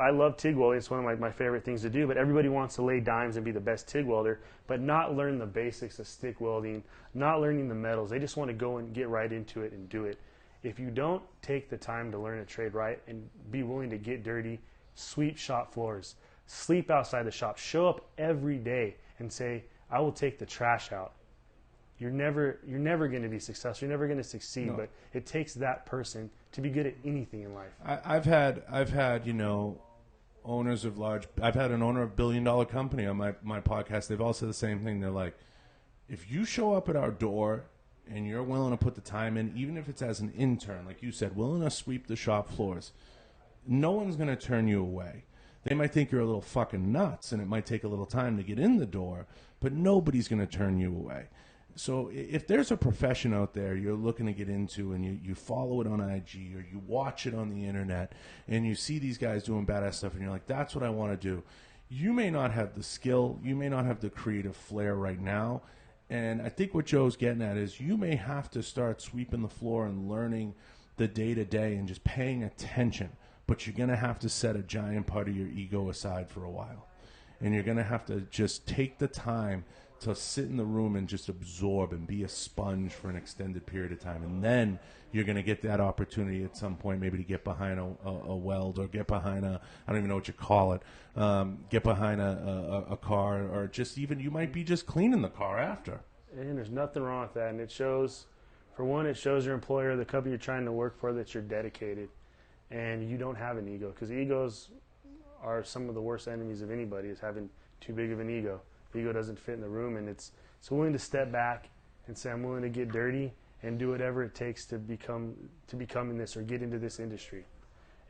I love TIG welding. It's one of my favorite things to do. But everybody wants to lay dimes and be the best TIG welder, but not learn the basics of stick welding, not learning the metals. They just want to go and get right into it and do it. If you don't take the time to learn a trade right and be willing to get dirty, sweep shop floors, sleep outside the shop, show up every day and say, I will take the trash out. You're never going to be successful. You're never going to succeed. No. But it takes that person to be good at anything in life. I've had owners of I've had an owner of $1 billion company on my podcast. They've all said the same thing. They're like, if you show up at our door and you're willing to put the time in, even if it's as an intern, like you said, willing to sweep the shop floors, no one's going to turn you away. They might think you're a little fucking nuts, and it might take a little time to get in the door, but nobody's going to turn you away. So if there's a profession out there you're looking to get into, and you follow it on IG or you watch it on the internet and you see these guys doing badass stuff and you're like, that's what I want to do, you may not have the skill, you may not have the creative flair right now. And I think what Joe's getting at is you may have to start sweeping the floor and learning the day-to-day and just paying attention. But you're going to have to set a giant part of your ego aside for a while. And you're going to have to just take the time to sit in the room and just absorb and be a sponge for an extended period of time. And then you're going to get that opportunity at some point maybe to get behind a weld, or get behind I don't even know what you call it, get behind a car, or just even you might be just cleaning the car after. And there's nothing wrong with that. And it shows, for one, it shows your employer, the company you're trying to work for, that you're dedicated and you don't have an ego, because egos are some of the worst enemies of anybody, is having too big of an ego. Ego doesn't fit in the room, and it's willing to step back and say, I'm willing to get dirty and do whatever it takes to become in this or get into this industry.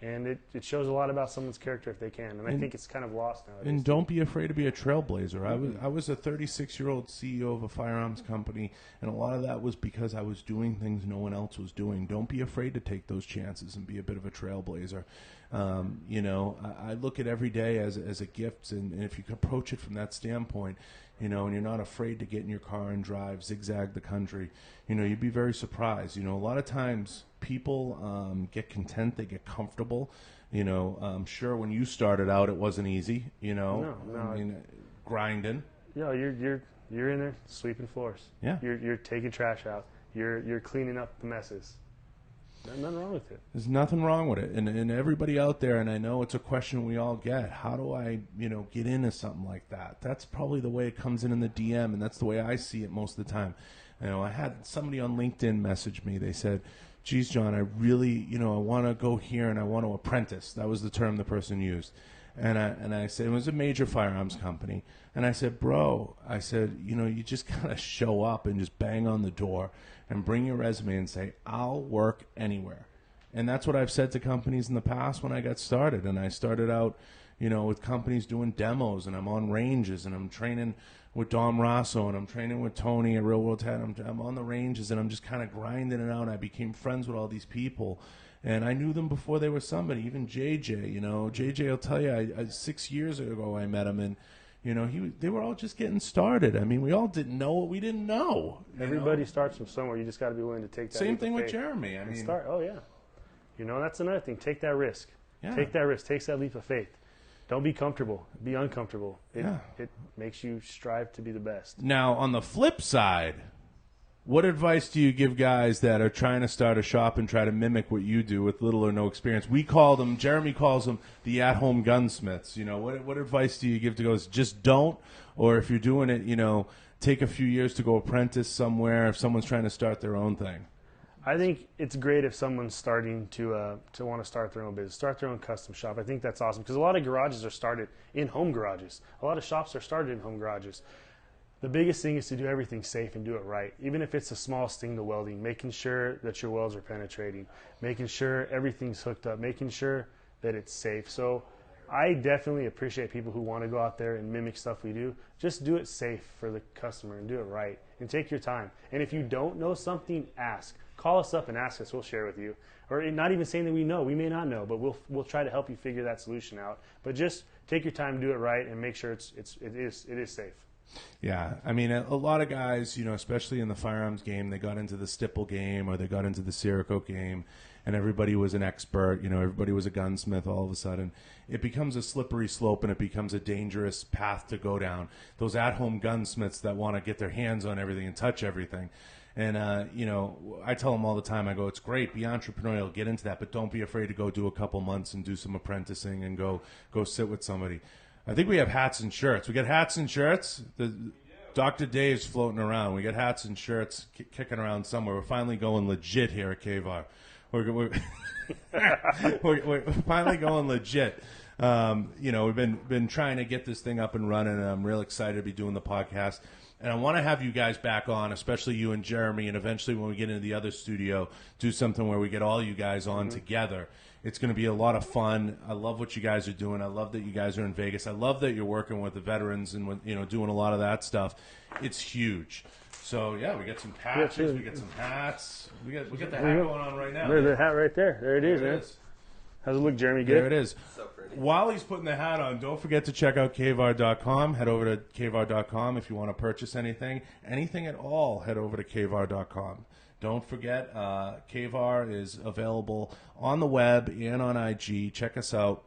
And it shows a lot about someone's character if they can. And I think it's kind of lost nowadays. And don't be afraid to be a trailblazer. I was a 36-year-old CEO of a firearms company, and a lot of that was because I was doing things no one else was doing. Don't be afraid to take those chances and be a bit of a trailblazer. I look at every day as a gift, and if you can approach it from that standpoint, and you're not afraid to get in your car and drive, zigzag the country, you'd be very surprised. A lot of times people get content, they get comfortable. I'm sure when you started out, it wasn't easy. No. I mean, grinding. Yeah, you're in there sweeping floors. Yeah, you're taking trash out. You're cleaning up the messes. There's nothing wrong with it. There's nothing wrong with it. And everybody out there, and I know it's a question we all get, how do I, get into something like that? That's probably the way it comes in the DM, and that's the way I see it most of the time. I had somebody on LinkedIn message me. They said, geez, John, I really, I want to go here and I want to apprentice. That was the term the person used. And I said, it was a major firearms company. And I said, bro, you just got to show up and just bang on the door and bring your resume and say, I'll work anywhere. And that's what I've said to companies in the past when I got started. And I started out, with companies doing demos, and I'm on ranges, and I'm training with Dom Rosso, and I'm training with Tony at Real World 10. I'm on the ranges, and I'm just kind of grinding it out. I became friends with all these people. And I knew them before they were somebody, even JJ. JJ will tell you, 6 years ago I met him, and they were all just getting started. I mean, we all didn't know what we didn't know. Everybody starts from somewhere. You just got to be willing to take that. Same thing with Jeremy. Start. Oh yeah, that's another thing. Take that risk. Yeah. Take that risk. Take that leap of faith. Don't be comfortable. Be uncomfortable. It makes you strive to be the best. Now, on the flip side, what advice do you give guys that are trying to start a shop and try to mimic what you do with little or no experience? Jeremy calls them the at-home gunsmiths. What advice do you give to guys? Just don't, or if you're doing it, take a few years to go apprentice somewhere if someone's trying to start their own thing. I think it's great if someone's starting to want to start their own business, start their own custom shop. I think that's awesome because a lot of garages are started in home garages. A lot of shops are started in home garages. The biggest thing is to do everything safe and do it right. Even if it's the smallest thing to welding, making sure that your welds are penetrating, making sure everything's hooked up, making sure that it's safe. So I definitely appreciate people who want to go out there and mimic stuff we do. Just do it safe for the customer and do it right and take your time. And if you don't know something, ask. Call us up and ask us. We'll share with you. Or not even saying that we know. We may not know, but we'll try to help you figure that solution out. But just take your time, do it right, and make sure it is safe. Yeah, I mean, a lot of guys, especially in the firearms game, they got into the stipple game or they got into the Cerakote game, and everybody was an expert. Everybody was a gunsmith. All of a sudden, it becomes a slippery slope and it becomes a dangerous path to go down. Those at-home gunsmiths that want to get their hands on everything and touch everything. And, I tell them all the time, I go, it's great, be entrepreneurial, get into that, but don't be afraid to go do a couple months and do some apprenticing and go sit with somebody. I think we have hats and shirts. We got hats and shirts. Dr. Dave's floating around. We got hats and shirts kicking around somewhere. We're finally going legit here at KVAR. We're finally going legit. We've been trying to get this thing up and running, and I'm real excited to be doing the podcast. And I want to have you guys back on, especially you and Jeremy, and eventually when we get into the other studio, do something where we get all you guys on together. It's going to be a lot of fun. I love what you guys are doing. I love that you guys are in Vegas. I love that you're working with the veterans and doing a lot of that stuff. It's huge. So yeah, we got some patches, we got some hats. We got the hat going on right now. There's the hat right there. There it is, man. How's it look, Jeremy? Good? There it is. So pretty. While he's putting the hat on, don't forget to check out kvar.com. Head over to kvar.com if you want to purchase anything at all. Head over to kvar.com. Don't forget, KVAR is available on the web and on IG. Check us out.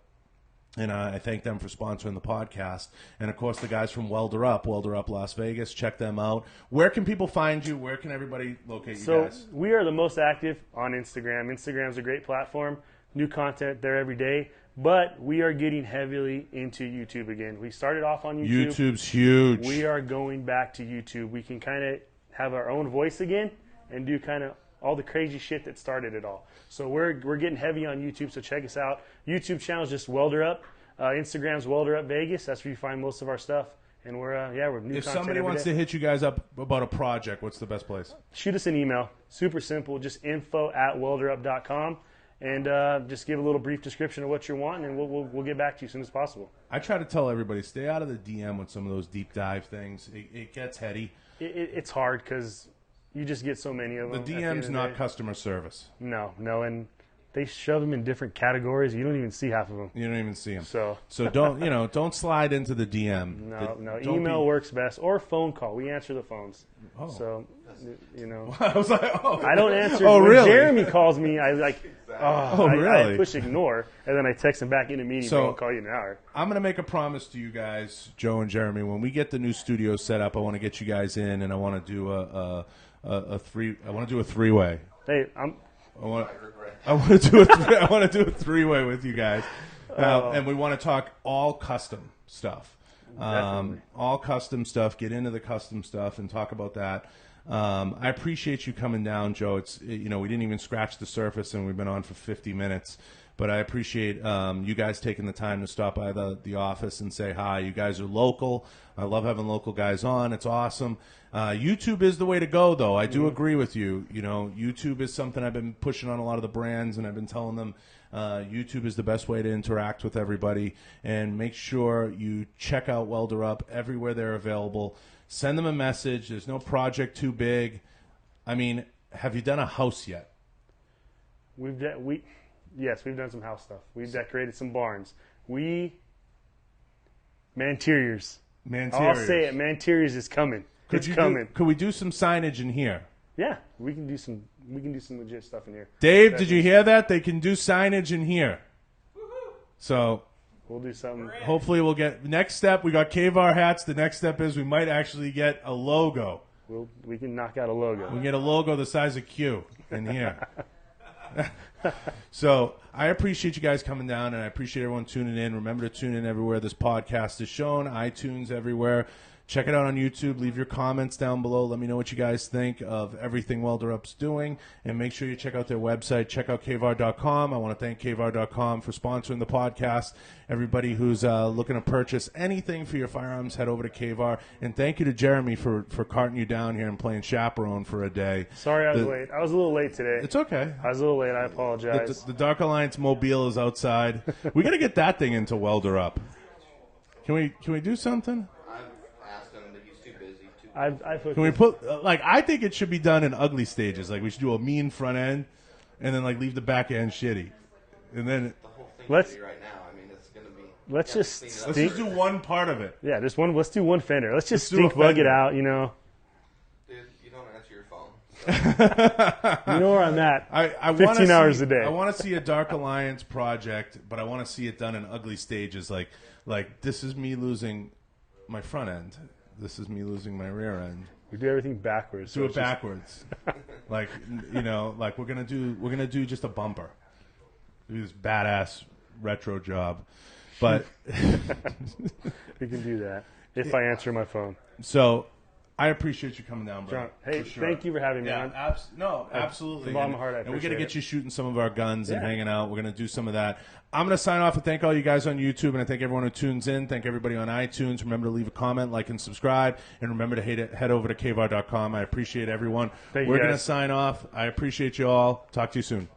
And I thank them for sponsoring the podcast. And, of course, the guys from Welder Up Las Vegas. Check them out. Where can people find you? Where can everybody locate you guys? So we are the most active on Instagram. Instagram's a great platform. New content there every day. But we are getting heavily into YouTube again. We started off on YouTube. YouTube's huge. We are going back to YouTube. We can kind of have our own voice again and do kind of all the crazy shit that started it all. So we're getting heavy on YouTube, so check us out. YouTube channel is just Welder Up. Instagram's Welder Up Vegas. That's where you find most of our stuff. And we're new If content somebody wants to hit you guys up about a project, what's the best place? Shoot us an email. Super simple. Just info@welderup.com. And just give a little brief description of what you're wanting, and we'll get back to you as soon as possible. I try to tell everybody, stay out of the DM with some of those deep dive things. It gets heady. It's hard because you just get so many of them. The DM's not customer service. No, and they shove them in different categories. You don't even see half of them. You don't even see them. So don't slide into the DM. No. Email works best, or phone call. We answer the phones. Oh. So, I was like, oh. I don't answer. Oh, when really? Jeremy calls me, I really? I push ignore, and then I text him back in a meeting. So I'll call you in an hour. I'm going to make a promise to you guys, Joe and Jeremy. When we get the new studio set up, I want to get you guys in, and I want to do a three-way. Hey, I want to do a three-way with you guys, and we want to talk all custom stuff. All custom stuff. Get into the custom stuff and talk about that. I appreciate you coming down, Joe. We didn't even scratch the surface, and we've been on for 50 minutes. But I appreciate you guys taking the time to stop by the office and say hi. You guys are local. I love having local guys on. It's awesome. YouTube is the way to go, though. I do agree with you. YouTube is something I've been pushing on a lot of the brands, and I've been telling them YouTube is the best way to interact with everybody. And make sure you check out Welder Up everywhere they're available. Send them a message. There's no project too big. I mean, have you done a house yet? Yes, we've done some house stuff. We've decorated some barns. Manteriors. I'll say it. Manteriors is coming. It's coming. Could we do some signage in here? Yeah, we can do some legit stuff in here. Dave, did you hear that? They can do signage in here. Woo-hoo. So we'll do something. Hopefully we'll get next step. We got KVAR hats. The next step is we might actually get a logo. We can knock out a logo. We can get a logo the size of Q in here. So I appreciate you guys coming down, and I appreciate everyone tuning in. Remember to tune in everywhere this podcast is shown, iTunes, everywhere. Check it out on YouTube. Leave your comments down below. Let me know what you guys think of everything Welder Up's doing. And make sure you check out their website. Check out kvar.com. I want to thank kvar.com for sponsoring the podcast. Everybody who's looking to purchase anything for your firearms, head over to Kvar. And thank you to Jeremy for carting you down here and playing chaperone for a day. Sorry I was late. I was a little late today. It's okay. I was a little late. I apologize. The Dark Alliance Mobile is outside. We got to get that thing into Welder Up. Can we do something? Can we put I think it should be done in ugly stages. Like we should do a mean front end, and then leave the back end shitty, and then The whole thing Let's- right now. I mean, it's gonna be. Let's just let's just do one part of it. Yeah, just one. Let's do one fender. Let's just Let's do a stink bug it fender. out. You know. Dude, you don't answer your phone. You know where I'm at. I 15 hours a day. I want to see a Dark Alliance project, but I want to see it done in ugly stages. Like this is me losing my front end. This is me losing my rear end. We do everything backwards. Do it backwards. We're gonna do just a bumper. Do this badass retro job. But We can do that if I answer my phone. so I appreciate you coming down, bro. John, hey, For sure. thank you for having me Yeah, on. absolutely. From the bottom of my heart, I and we're appreciate gonna get it. you shooting some of our guns and Yeah. hanging out. We're gonna do some of that. I'm gonna sign off and thank all you guys on YouTube, and I thank everyone who tunes in. Thank everybody on iTunes. Remember to leave a comment, like, and subscribe, and remember to head over to kvar.com. I appreciate everyone. Thank you, We're gonna guys. sign off. I appreciate you all. Talk to you soon.